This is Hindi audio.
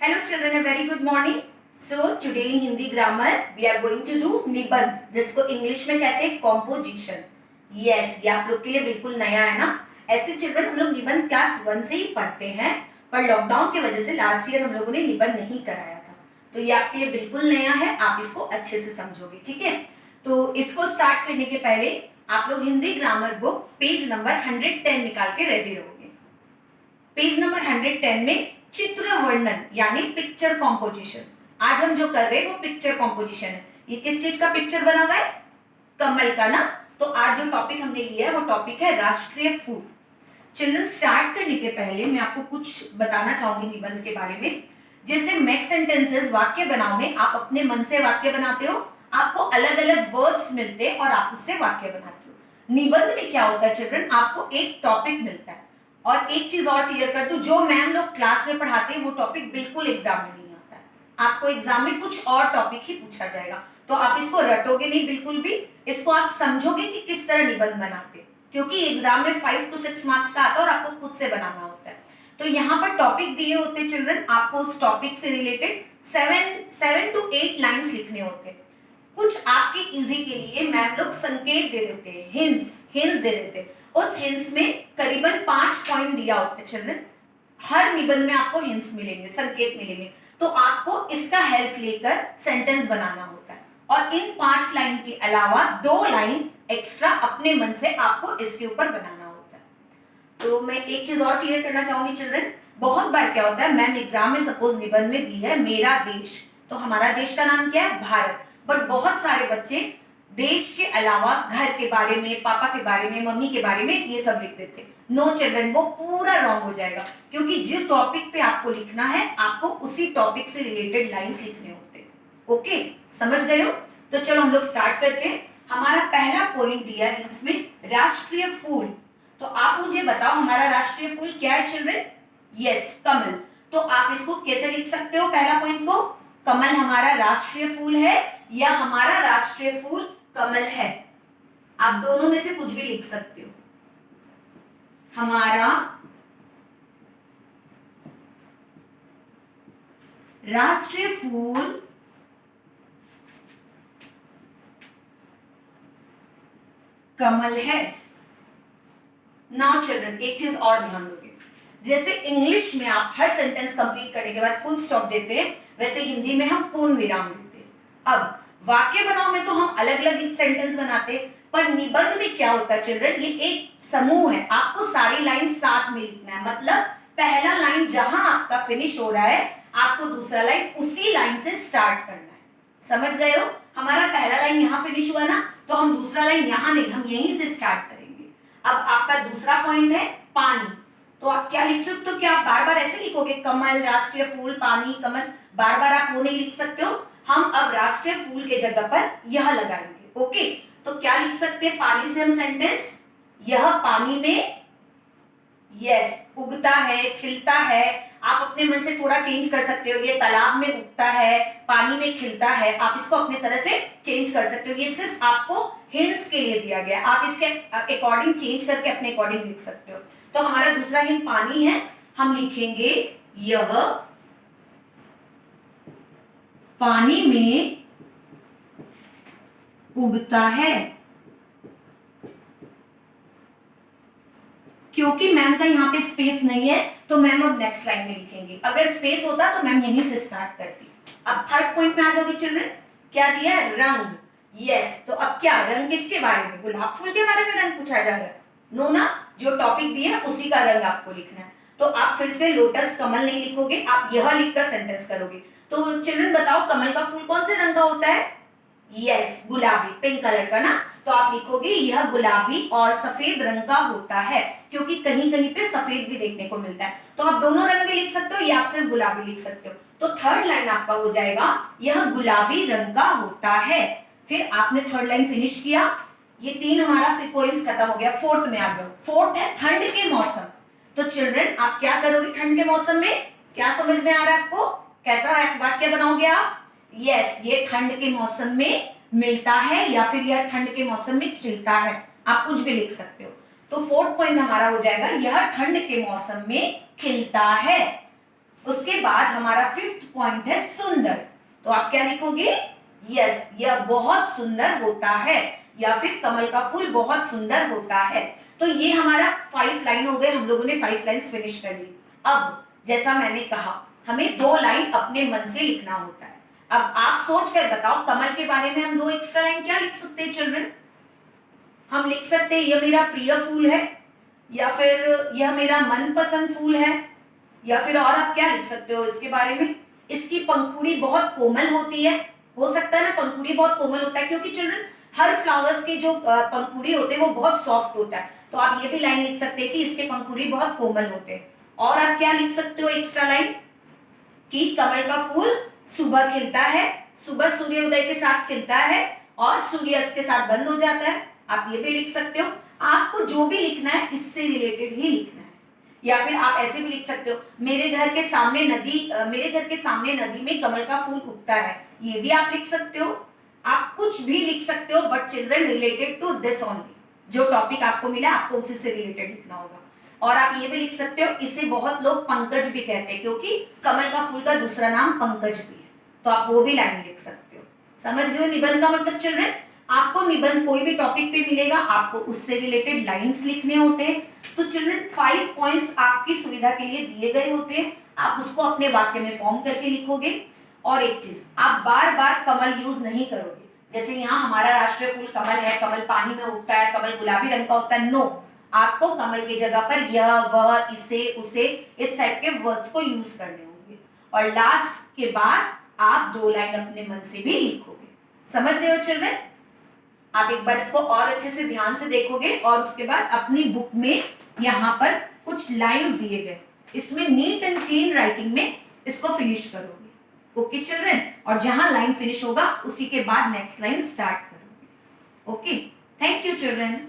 Hello children, a very good morning. So today in Hindi grammar we are going to do निबंध, जिसको इंग्लिश में कहते हैं कॉम्पोजिशन. यस, ये आप लोग के लिए बिल्कुल नया है ना. ऐसे चिल्ड्रन हम लोग निबंध क्लास 1 से ही पढ़ते हैं, पर लॉकडाउन की वजह से लास्ट ईयर हम लोगों ने निबंध नहीं कराया था, तो ये आपके लिए बिल्कुल नया है. आप इसको अच्छे से समझोगे, ठीक है. तो इसको स्टार्ट करने के पहले आप लोग Hindi grammar book page number 110 निकाल के रेडी रहोगे. पेज नंबर 110 में चित्र वर्णन यानी पिक्चर कॉम्पोजिशन. आज हम जो कर रहे हैं वो पिक्चर कॉम्पोजिशन है. ये किस चीज का पिक्चर बना हुआ है? कमल का ना. तो आज जो टॉपिक हमने लिया है वो टॉपिक है राष्ट्रीय फूल. चिल्ड्रन, स्टार्ट करने के पहले मैं आपको कुछ बताना चाहूंगी निबंध के बारे में. जैसे मेक सेंटेंसेस, वाक्य बनाओ में आप अपने मन से वाक्य बनाते हो, आपको अलग अलग वर्ड्स मिलते हैं और आप उससे वाक्य बनाते हो. निबंध में क्या होता है चिल्ड्रन, आपको एक टॉपिक मिलता है. और एक चीज और क्लियर कर दूं, जो मैम लोग क्लास में पढ़ाते हैं वो टॉपिक बिल्कुल एग्जाम में नहीं आता है. आपको एग्जाम में कुछ और टॉपिक ही पूछा जाएगा, तो आप इसको रटोगे नहीं बिल्कुल भी. इसको आप समझोगे कि किस तरह निबंध बनाते हैं, क्योंकि एग्जाम में 5 to 6 मार्क्स का आता है और आपको खुद से बनाना होता है. तो यहाँ पर टॉपिक दिए होते हैं चिल्ड्रन, आपको उस टॉपिक से रिलेटेड 7 to 8 लाइन्स लिखने होते हैं. कुछ आपके इजी के लिए मैम लोग संकेत दे देते हैं, हिंट्स दे देते हैं. उस हिंट्स में करीबन 5 पॉइंट दिया होता है चिल्ड्रन. हर निबंध में आपको हिंट्स मिलेंगे, संकेत मिलेंगे, तो आपको इसका हेल्प लेकर सेंटेंस बनाना होता है. और इन 5 लाइन के अलावा 2 लाइन एक्स्ट्रा अपने मन से आपको इसके ऊपर बनाना होता है. तो मैं एक चीज और क्लियर करना चाहूंगी चिल्ड्रन, बहुत बार क्या होता है, मैम एग्जाम में सपोज निबंध में दी है मेरा देश, तो हमारा देश का नाम क्या है? भारत. बट बहुत सारे बच्चे देश के अलावा घर के बारे में, पापा के बारे में, मम्मी के बारे में ये सब लिख देते. नो चिल्ड्रन, वो पूरा रॉन्ग हो जाएगा, क्योंकि जिस टॉपिक पे आपको लिखना है आपको उसी टॉपिक से रिलेटेड लाइंस लिखने होते हैं. ओके, समझ गए हो? तो चलो हम लोग स्टार्ट करते हैं. हमारा पहला पॉइंट दिया है इसमें राष्ट्रीय फूल. तो आप मुझे बताओ हमारा राष्ट्रीय फूल क्या है चिल्ड्रन? यस, कमल. तो आप इसको कैसे लिख सकते हो? पहला पॉइंट को, कमल हमारा राष्ट्रीय फूल है या हमारा राष्ट्रीय फूल कमल है. आप दोनों में से कुछ भी लिख सकते हो. हमारा राष्ट्रीय फूल कमल है. नाउ चिल्ड्रन, एक चीज और ध्यान दोगे, जैसे इंग्लिश में आप हर सेंटेंस कंप्लीट करने के बाद फुल स्टॉप देते हैं, वैसे हिंदी में हम पूर्ण विराम देते हैं. अब वाक्य बनाओ में तो हम अलग अलग सेंटेंस बनाते हैं, पर निबंध में क्या होता है चिल्ड्रन, ये एक समूह है. आपको सारी लाइन साथ में लिखना है. मतलब पहला लाइन जहां आपका फिनिश हो रहा है, आपको दूसरा लाइन उसी लाइन से स्टार्ट करना है. समझ गए हो? हमारा पहला लाइन यहाँ फिनिश हुआ ना, तो हम दूसरा लाइन यहाँ नहीं, हम यहीं से स्टार्ट करेंगे. अब आपका दूसरा पॉइंट है पानी. तो आप क्या लिख सकते हो? क्या आप बार बार ऐसे लिखोगे कमल, राष्ट्रीय फूल, पानी, कमल? बार बार आप वो नहीं लिख सकते हो. हम अब राष्ट्रीय फूल के जगह पर यह लगाएंगे. ओके, तो क्या लिख सकते हैं पानी से हम सेंटेंस? यह पानी में यस उगता है, खिलता है. आप अपने मन से थोड़ा चेंज कर सकते हो. ये तालाब में उगता है, पानी में खिलता है. आप इसको अपने तरह से चेंज कर सकते हो. ये सिर्फ आपको हिंट्स के लिए दिया गया, आप इसके अकॉर्डिंग चेंज करके अपने अकॉर्डिंग लिख सकते हो. तो हमारा दूसरा हिंट पानी है. हम लिखेंगे यह पानी में उगता है. क्योंकि मैम का यहाँ पे स्पेस नहीं है, तो मैम अब नेक्स्ट लाइन में लिखेंगे. अगर स्पेस होता तो मैम यहीं से स्टार्ट करती. अब थर्ड पॉइंट में आ जाओगे चिल्ड्रन. क्या दिया है? रंग. यस, तो अब क्या रंग किसके बारे में? गुलाब फूल के बारे में रंग पूछा जा रहा है? नो ना, जो टॉपिक दिया है उसी का रंग आपको लिखना है. तो आप फिर से लोटस कमल नहीं लिखोगे, आप यह लिखकर सेंटेंस करोगे. तो चिल्ड्रन बताओ कमल का फूल कौन से रंग का होता है? यस, गुलाबी, पिंक कलर का ना. तो आप लिखोगे यह गुलाबी और सफेद रंग का होता है, क्योंकि कहीं कहीं पे सफेद भी देखने को मिलता है. तो आप दोनों रंग भी लिख सकते हो या आप सिर्फ गुलाबी लिख सकते हो. तो थर्ड लाइन आपका हो जाएगा यह गुलाबी रंग का होता है. फिर आपने थर्ड लाइन फिनिश किया. ये 3 हमारा पॉइंट्स खत्म हो गया. फोर्थ में आ जाओ. फोर्थ है ठंड के मौसम. तो चिल्ड्रन आप क्या करोगे ठंड के मौसम में? क्या समझ में आ रहा है आपको? कैसा वाक्य बनाओगे आप? यस, ये ठंड के मौसम में मिलता है या फिर यह ठंड के मौसम में खिलता है. आप कुछ भी लिख सकते हो. तो फोर्थ पॉइंट हमारा हो जाएगा यह ठंड के मौसम में खिलता है. उसके बाद हमारा 5th पॉइंट है सुंदर। तो आप क्या लिखोगे? यस, यह बहुत सुंदर होता है, या फिर कमल का फूल बहुत सुंदर होता है। तो ये हमारा 5 लाइन हो गए, हम लोगों ने 5 लाइन्स फिनिश कर ली। अब जैसा मैंने कहा, हमें 2 लाइन अपने मन से लिखना होता है। अब आप सोच कर बताओ, कमल के बारे में हम 2 एक्स्ट्रा लाइन क्या लिख सकते हैं चिल्ड्रन? हम लिख सकते हैं यह मेरा प्रिय फूल है, या फिर यह मेरा मनपसंद फूल है, या फिर और आप क्या लिख सकते हो इसके बारे में? इसकी पंखुड़ी बहुत कोमल होती है। हो सकता है ना, पंखुड़ी बहुत कोमल होता है, क्योंकि चिल्ड्रन हर फ्लावर्स के जो पंखुड़ी होते हैं वो बहुत सॉफ्ट होता है। तो आप ये भी लाइन लिख सकते हैं कि इसके पंखुड़ी बहुत कोमल होते हैं। और आप क्या लिख सकते हो एक्स्ट्रा लाइन? कि कमल का फूल सुबह खिलता है, सुबह सूर्योदय के साथ खिलता है और सूर्यास्त के साथ बंद हो जाता है। आप ये भी लिख सकते हो। आपको जो भी लिखना है इससे रिलेटेड ही लिखना है। या फिर आप ऐसे भी लिख सकते हो, मेरे घर के सामने नदी में कमल का फूल उगता है। ये भी आप लिख सकते हो। आप कुछ भी लिख सकते हो, but children related to this only. जो टॉपिक आपको मिला आपको उसी से रिलेटेड लिखना होगा। और आप ये भी लिख सकते हो, इसे बहुत लोग पंकज भी कहते हैं, क्योंकि कमल का फूल का दूसरा नाम पंकज भी है। तो आप वो भी लाइन लिख सकते हो। समझ गए निबंध का मतलब चिल्ड्रन? आपको निबंध कोई भी टॉपिक पे मिलेगा, आपको उससे रिलेटेड लाइंस लिखने होते हैं। तो चिल्ड्रन 5 पॉइंट्स आपकी सुविधा के लिए दिए गए होते हैं, आप उसको अपने वाक्य में फॉर्म करके लिखोगे। और एक चीज, आप बार बार कमल यूज नहीं करोगे। जैसे यहाँ हमारा राष्ट्रीय फूल कमल है, कमल पानी में उगता है, कमल गुलाबी रंग का होता है। नो, आपको कमल की जगह पर यह, वह, इसे, उसे, इस टाइप के वर्ड्स को यूज करने होंगे। और लास्ट के बाद आप 2 लाइन अपने मन से भी लिखोगे। समझ गए हो चिल्ड्रन? आप एक बार इसको और अच्छे से ध्यान से देखोगे और उसके बाद अपनी बुक में यहाँ पर कुछ लाइंस दिए गए, इसमें नीट एंड क्लीन राइटिंग में इसको फिनिश करोगे। Okay children? और जहां लाइन फिनिश होगा उसी के बाद नेक्स्ट लाइन स्टार्ट करोगे। Okay, thank you children.